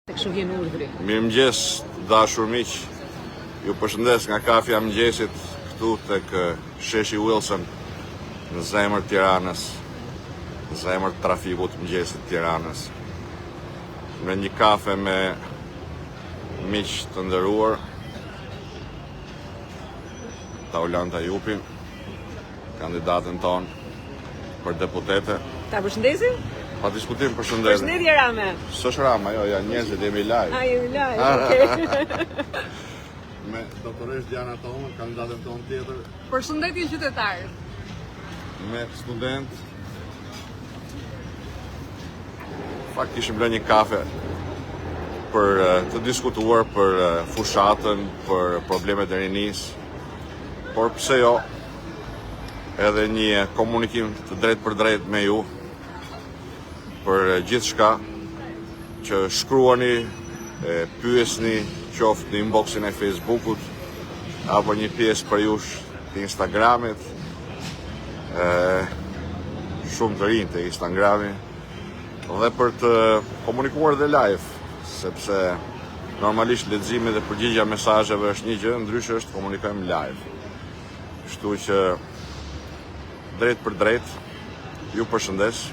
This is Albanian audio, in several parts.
Kështu vjen urdhri. Mirëmëngjes, dashur miq. Ju përshëndes nga kafja mëngjesit këtu tek sheshi Wilson në zemër të Tiranës, në zemër të trafikut të mëngjesit të Tiranës. Me një kafe me miq të nderuar, Taulanta Jupi, kandidatën tonë për deputete. Ta përshëndesim? Pa diskutim, përshëndetje. Përshëndetje Rame. S'është Rama, jo, ja njerëzit jemi live. Jemi live, okay. Me doktoresh Diana tonë, kandidatën tonë tjetër. Përshëndetje qytetar. Me student. Fakt kishim lënë një kafe për të diskutuar për fushatën, për problemet e rinisë. Por pse jo, edhe një komunikim të drejt për drejt me ju për gjithë shka që shkruani, pyesni, qoftë në inboxin e Facebookut, apo një pjesë për jush të Instagramit, shumë të rinj të Instagrami, dhe për të komunikuar dhe live, sepse normalisht leximi dhe përgjigja mesazheve është një gjë, ndryshe është komunikojmë live. Kështu që drejt për drejt, ju përshëndes,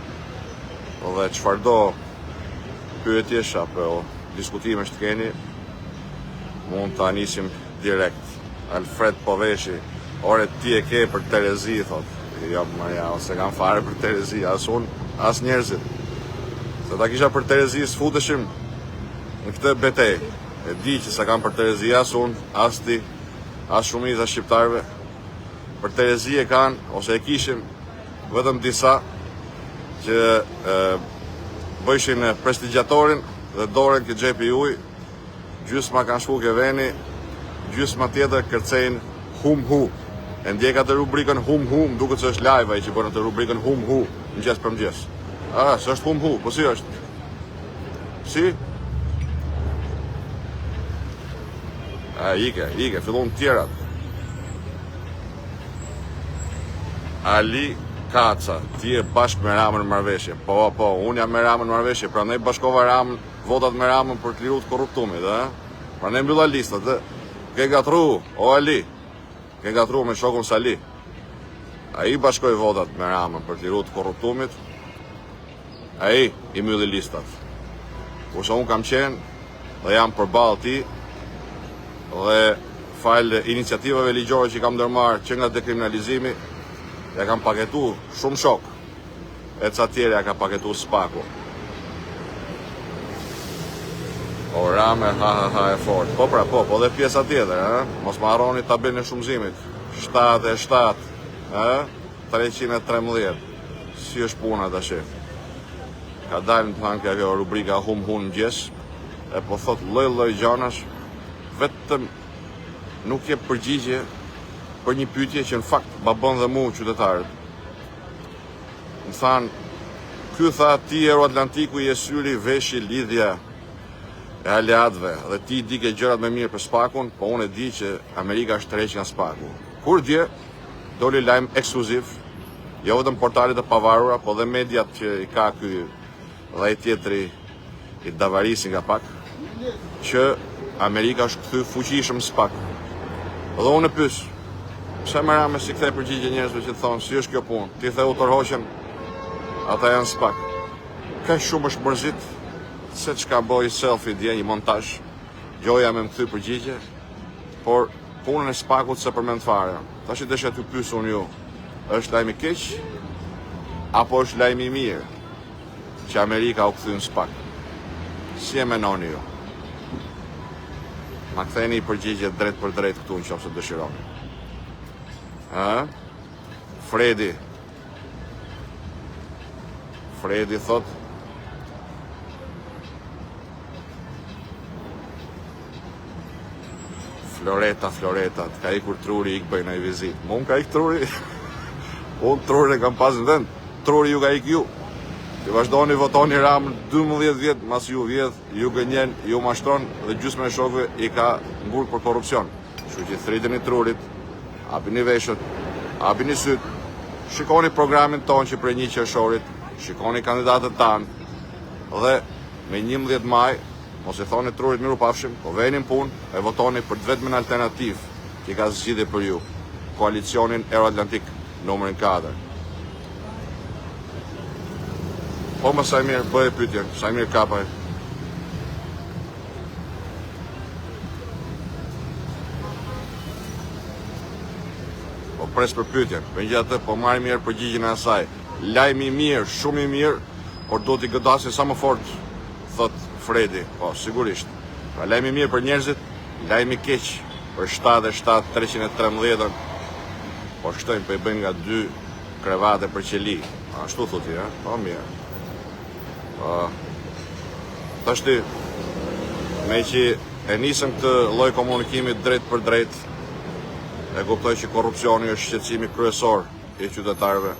dhe çfarëdo pyetjesh apo diskutimesh të keni, mund ta nisim direkt. Alfred po veshi, ore ti e ke për Terezi, thot. Jo, ja, ose kam fare për Terezi, as unë, as njerëzit. Se ta kisha për Terezi s'futeshim në këtë betejë. E di që sa kam për Terezi, as unë, as ti, as shumica shqiptarëve. Për Terezi e kanë, ose e kishim, vetëm disa që bëjshin prestigjatorin dhe dorën këtë gjepi uj, gjysma kanë shku ke veni, gjysma tjetër kërcejnë hum-hu. E ndjeka të rubrikën hum-hu, më duket se është live ai që bërën të rubrikën hum-hu, mëngjes për mëngjes. Së është hum-hu, po si është? Si? Ike, fillon tjerat. Ali Kaca, ti je bashkë me Ramën marrëveshje. Po, unë jam me Ramën marrëveshje, prandaj bashkova Ramën, votat me Ramën për të liruar të korruptumit, Prandaj mbylla listat, Ke gatru, o Ali. Ke gatru me shokun Sali. Ai bashkoi votat me Ramën për të liruar të korruptumit. Ai i mbylli listat. Kurse unë kam qenë dhe jam përballë ti dhe fal iniciativave ligjore që kam ndërmarrë që nga dekriminalizimi, ja kam paketu shumë shok, e ca tjerë ja ka paketu Spaku. O Rame, ha e fort. Po dhe pjesa tjetër, Mos më harroni tabelën e shumëzimit. 77, 313. Si është puna tash? Ka dalë në thanë kjo rubrika hum-hun mëngjes, e po thot lloj gjanash, vetëm nuk je përgjigje për një pyetje që në fakt ma bën dhe mu qytetarët. Më thanë, ky tha ti Euroatlantiku i syri veshi lidhja e aleatëve dhe ti di ke gjërat më mirë për Spakun, po unë e di që Amerika është tërheq nga Spaku. Kur dje doli lajm ekskluziv, jo vetëm portalet e pavarura, po dhe mediat që i ka ky dhe ai tjetri i davarisi nga pak, që Amerika është kthy fuqishëm Spak. Dhe unë e pyes, pse më Rame si kthej përgjigje njerëzve që thonë, si është kjo punë? Ti the u tërhoqen, ata janë Spak. Ka shumë është mërzit, se çka bëj selfie dje, një montazh, gjoja me më kthy përgjigje, por punën e Spakut se përmend fare. Tash i desha ty pyes unë ju, është lajm i keq apo është lajm i mirë që Amerika u kthy në Spak? Si e menoni ju? Ma ktheni i përgjigje drejt për drejt këtu nëse dëshironi. Fredi thot, Floreta, të ka ikur truri, ik bëjnë ai vizit. Më unë ka ik truri, unë trurin e kam pas në vend, truri ju ka ik ju. Që vazhdoni votoni Ramën 12 vjet, mas ju vjedh, ju gënjen, ju mashtron dhe gjysmën e shokëve i ka ngurë për korrupsion. Kështu që thriteni trurit, hapini veshët, hapini syt, shikoni programin ton që prej 1 qershorit, shikoni kandidatët tanë dhe me 11 maj mos i thoni trurit mirupafshim, po veni në punë e votoni për të vetmin alternativë që ka zgjidhje për ju, koalicionin Euroatlantik numrin 4. Po më sa mirë bëhe pyetjen, sa mirë kapaj. Po pres për pyetjen, megjithatë po marr mirë përgjigjen e asaj. Lajmi i mirë, shumë i mirë, por do t'i godasin sa më fort, thot Fredi. Po, sigurisht. Pra lajmi i mirë për njerëzit, lajmi i keq për 77-313-ën. Po shtojnë për i bëjnë nga 2 krevate për qeli. Ashtu thoti, ha? Po mirë. Tashti, me që e nisëm këtë lloj komunikimi drejt për drejt, e kuptoj që korrupsioni është shqetësimi kryesor i qytetarëve.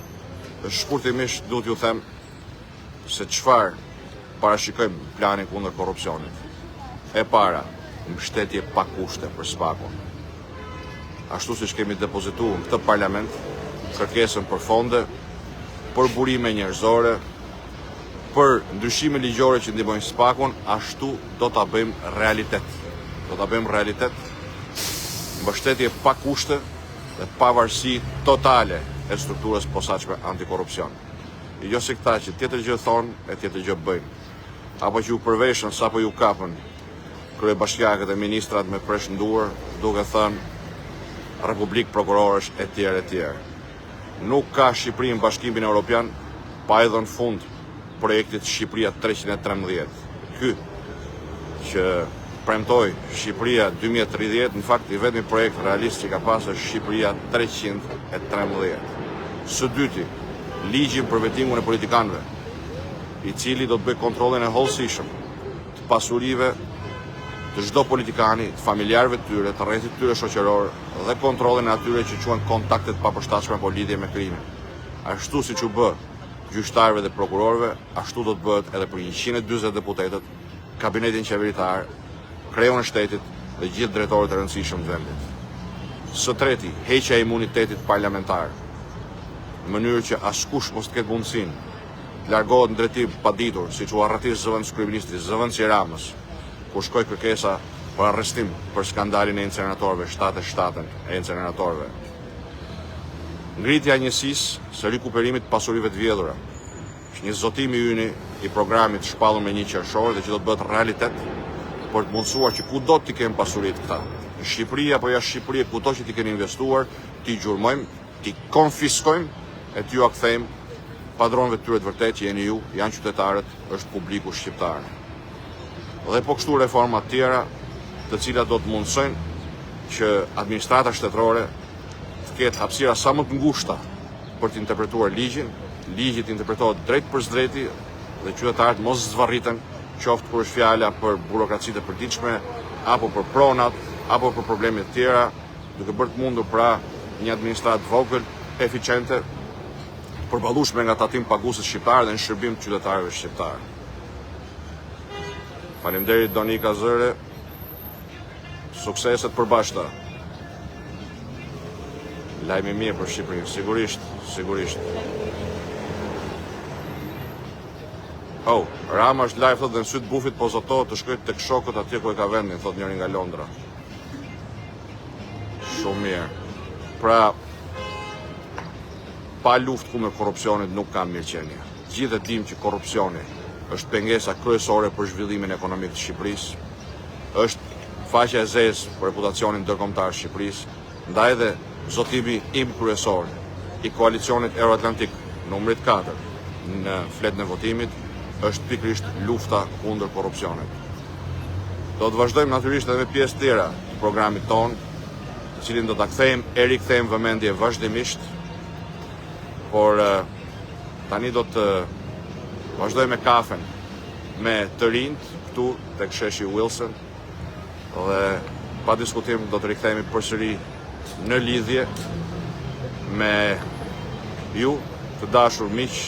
Shkurtimisht duhet ju them se çfarë parashikojmë planin kundër korrupsionit. E para, mbështetje pa kushte për SPAK-un. Ashtu siç kemi depozituar në këtë parlament kërkesën për fonde, për burime njerëzore, për ndryshime ligjore që ndihmojnë SPAK-un, ashtu do ta bëjmë realitet. Do ta bëjmë realitet. Mbështetje pa kushte dhe pavarësi totale e strukturës posaçme antikorrupsion. Jo si këta që tjetër gjë thonë e tjetër gjë bëjnë. Apo që ju përveshën sapo ju kapën kryebashkiakët e ministrat me presh nduar, duke thënë Republik Prokurorësh etj. Nuk ka Shqipëri në Bashkimin Evropian pa e dhënë fund projektit Shqipëria 313. Ky që premtoi Shqipëria 2030, në fakt i vetmi projekt realist që ka pasur është Shqipëria 313. Së dyti, ligjin për vetingun e politikanëve, i cili do të bëjë kontrollin e hollësishëm të pasurive të çdo politikani, të familjarëve të tyre, të rrethit tyre shoqëror dhe kontrollin e atyre që quhen kontaktet papërshtatshme apo lidhje me krimin. Ashtu siç u bë gjyqtarëve dhe prokurorëve, ashtu do të bëhet edhe për 140 deputetët, kabinetin qeveritar, kreun e shtetit dhe gjithë drejtorët e rëndësishëm të vendit. Së treti, heqja e imunitetit parlamentar, në mënyrë që askush mos të ketë mundësinë të largohet në drejtim paditur, siç u arratis zëvendës kryeministrit Zëvendës Ramës, ku shkoi kërkesa për arrestim për skandalin e inceneratorëve, 77 e inceneratorëve. Ngritja e njësisë së rikuperimit të pasurive të vjedhura, është një zotim i yni i programit shpallur me 1 qershor dhe që do të bëhet realitet për të mundësuar që kudo t'i kemë pasuritë këta. Në Shqipëri apo jashtë Shqipërisë, kudo që t'i kenë investuar, t'i gjurmojmë, t'i konfiskojmë e t'ju akthejmë padronëve të tyre të vërtet që jeni ju, janë qytetarët, është publiku shqiptar. Dhe po kështu reforma të tjera, të cilat do të mundsojnë që administrata shtetërore të ketë hapësira sa më të ngushta për të interpretuar ligjin, ligji të interpretohet drejt për drejti dhe qytetarët mos zvarriten, qoftë kur është fjala për burokracitë e përditshme, apo për pronat, apo për probleme të tjera, duke bërë të mundur pra një administratë vogël, eficiente, përballueshme nga tatim paguesit shqiptar dhe në shërbim të qytetarëve shqiptar. Faleminderit Donika Zëre, sukseset përbashkëta. Lajmi mirë për Shqipërinë, sigurisht. Oh, Rama është live thotë dhe në sytë bufit po zotohet të shkojë tek shokët atje ku e ka vendin, thotë njëri nga Londra. Shumë mirë. Pra, pa luftë kundër korrupsionit nuk ka mirëqenie. Gjithë e dim që korrupsioni është pengesa kryesore për zhvillimin ekonomik të Shqipërisë, është faqja e zezë për reputacionin ndërkombëtar të Shqipërisë, ndaj dhe zotimi im kryesor i koalicionit Euroatlantik numrit 4 në fletën e votimit është pikërisht lufta kundër korrupsionit. Do të vazhdojmë natyrisht edhe me pjesë tjera të programit tonë, të cilin do ta rikthejmë vëmendje vazhdimisht, por tani do të vazhdoj me kafen me të rinjt këtu tek sheshi Wilson dhe pa diskutim do të rikthehemi përsëri në lidhje me ju, të dashur miq,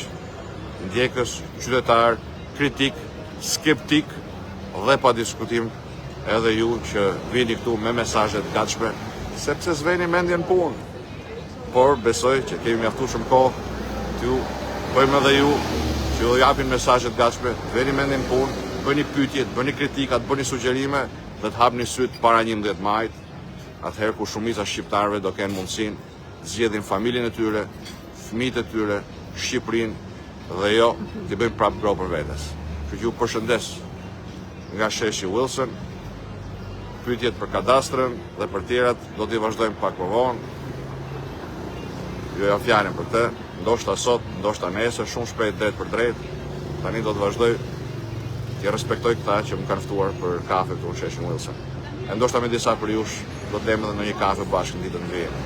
ndjekës, qytetar, kritik, skeptik dhe pa diskutim edhe ju që vini këtu me mesazhe të gatshme, sepse s'veni mendjen punë. Por besoj që kemi mjaftuar shumë kohë t'ju bëjmë edhe ju që do japin mesazhe të gatshme, veni mendjen punë bëni pyetje, bëni kritika, bëni sugjerime dhe të hapni syt para 11 majit, atëherë ku shumica shqiptarëve do kenë mundësinë të zgjedhin familjen e tyre, fëmijët e tyre, Shqipërinë dhe jo t'i bëjmë prapë gro për vetes. Kështu që ju përshëndes nga sheshi Wilson. Pyetjet për kadastrën dhe për tjerat do t'i vazhdojmë pak më vonë. Ju jam fjalën për të, ndoshta sot, ndoshta nesër, shumë shpejt drejt për drejt. Tani do të vazhdoj t'i respektoj këta që më kanë ftuar për kafe këtu në sheshin Wilson. E ndoshta me disa për jush do të lëmë edhe në një kafe bashkë në ditën e vjetë.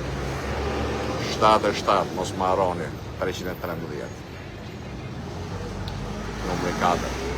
77, mos më harroni, 313. Numri 4.